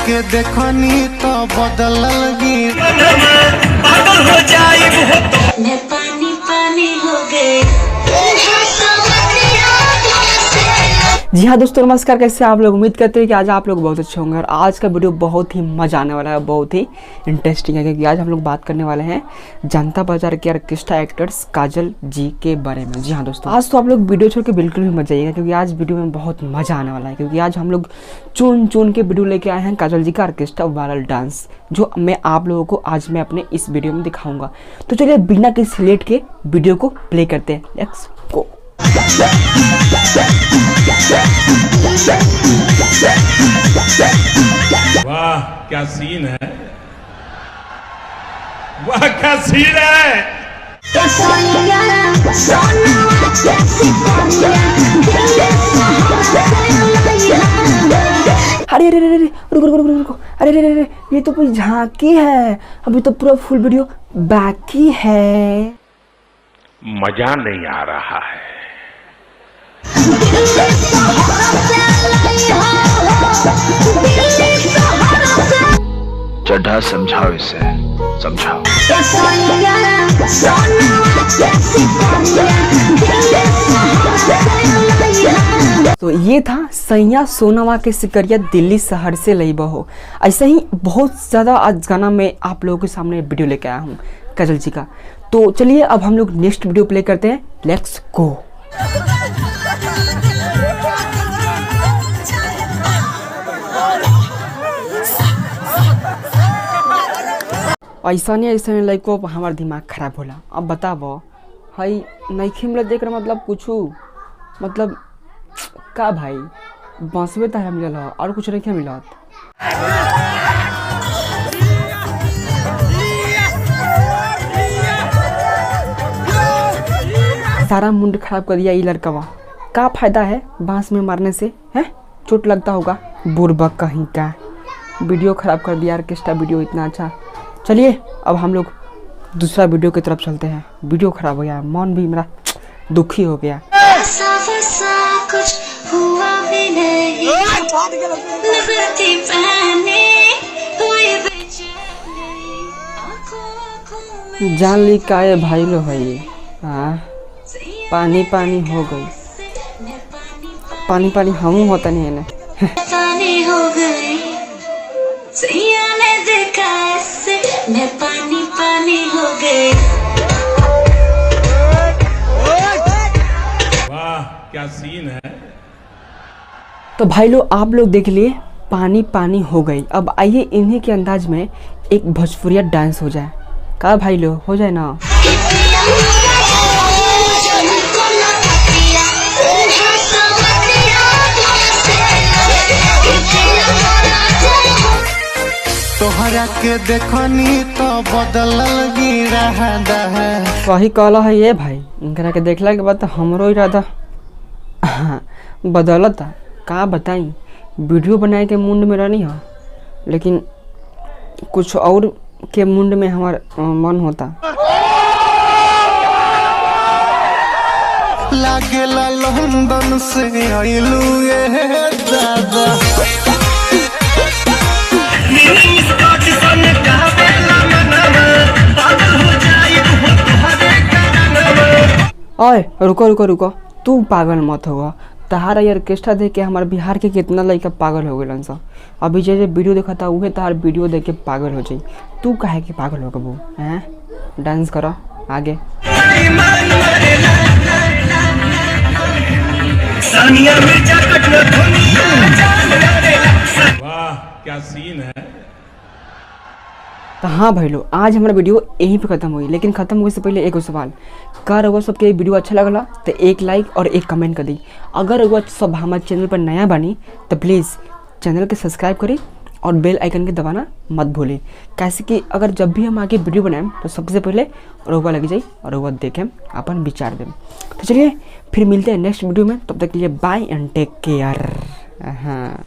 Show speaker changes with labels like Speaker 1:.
Speaker 1: के देखनी तो बदल लगी
Speaker 2: पागल हो जाए मैं पानी पानी हो गए।
Speaker 3: जी हाँ दोस्तों नमस्कार, कैसे आप लोग? उम्मीद करते हैं कि आज आप लोग बहुत अच्छे होंगे और आज का वीडियो बहुत ही मज़ा आने वाला है, बहुत ही इंटरेस्टिंग है क्योंकि आज हम लोग बात करने वाले हैं जनता बाजार के ऑर्केस्ट्रा एक्टर्स काजल जी के बारे में। जी हाँ दोस्तों, आज तो आप लोग वीडियो छोड़ के बिल्कुल भी मत जाइएगा क्योंकि आज वीडियो में बहुत मज़ा आने वाला है क्योंकि आज हम लोग चुन चुन के वीडियो लेके आए हैं काजल जी का ऑर्केस्ट्रा वायरल डांस, जो मैं आप लोगों को आज मैं अपने इस वीडियो में दिखाऊंगा। तो चलिए बिना किसी लेट के वीडियो को प्ले करते हैं, लेट्स गो।
Speaker 4: वाह क्या सीन है, वाह क्या सीन है।
Speaker 3: अरे अरे अरे रुको रुको रुको रुको, अरे अरे अरे ये तो कोई झांकी है, अभी तो पूरा फुल वीडियो बाकी है।
Speaker 4: मजा नहीं आ रहा है।
Speaker 5: चड्ढा समझाओ इसे, समझाओ।
Speaker 3: तो ये था सैया सोनावा के सिकरिया दिल्ली शहर से लई बहो। ऐसे ही बहुत ज़्यादा आज गाना मैं आप लोगों के सामने वीडियो लेके आया हूँ काजल जी का। तो चलिए अब हम लोग नेक्स्ट वीडियो प्ले करते हैं, लेट्स गो। ऐसा नहीं लइको हमार दिमाग खराब होला। अब बताबो हई नइखे मिलत देख रहा मतलब कुछ मतलब का भाई बांसवे तारा मिलल हो और कुछ नहीं मिलत। सारा मुंड खराब कर दिया ये लड़का, का फायदा है बांस में मारने से, है चोट लगता होगा। बुरबक कहीं का वीडियो खराब कर दिया ऑर्केस्ट्रा वीडियो इतना अच्छा। चलिए अब हम लोग दूसरा वीडियो की तरफ चलते हैं। वीडियो खराब हो गया, मन भी मेरा दुखी हो गया।
Speaker 2: कुछ हुआ भी नहीं,
Speaker 3: जान ली का ये भाई लो भाई, हाँ पानी पानी हो गई, पानी पानी हम होता नहीं है ना।
Speaker 2: पानी हो गई ने देखा ऐसे मैं पानी पानी हो गई।
Speaker 4: वाह क्या सीन है।
Speaker 3: तो भाई लोग आप लोग देख लिए पानी पानी हो गई। अब आइए इन्हीं के अंदाज में एक भोजपुरिया डांस हो जाए, का भाई लोग हो जाए ना।
Speaker 1: तोहरा के देखनी तो बदल लगी रहा है।
Speaker 3: वही कहला है ये भाई, इनकरा के देखला के बाद हमरो इरादा बदलता। का बताई वीडियो बनाए के मुंड में रहनी है लेकिन कुछ और के मुंड में हमार मन होता।
Speaker 1: लागेला लंदन से आइलू ये दादा,
Speaker 3: ओए रुको रुको रुको, तू पागल मत होगा। तहारा ये ऑर्केस्ट्रा देख के हमारे बिहार के कितना लड़का पागल हो गए सब। अभी जैसे वीडियो देखा था वह तहार वीडियो देख के पागल हो जाई। तू काहे के पागल हो गबू हैं? डांस करो आगे।
Speaker 4: वाह क्या सीन है।
Speaker 3: तो हाँ भाई लोग आज हमारा वीडियो यहीं पे ख़त्म हुई, लेकिन ख़त्म होने से पहले एक सवाल, कर अगर सबके वीडियो अच्छा लगला तो एक लाइक और एक कमेंट कर दी। अगर अगर सब हमारे चैनल पर नया बनी तो प्लीज़ चैनल के सब्सक्राइब करें और बेल आइकन के दबाना मत भूलें, कैसे कि अगर जब भी हम आगे वीडियो बनाएं तो सबसे पहले रोवा लग जाए और रोवा देखें अपन विचार दें। तो चलिए फिर मिलते हैं नेक्स्ट वीडियो में, तब तक के लिए बाय एंड टेक केयर। हाँ।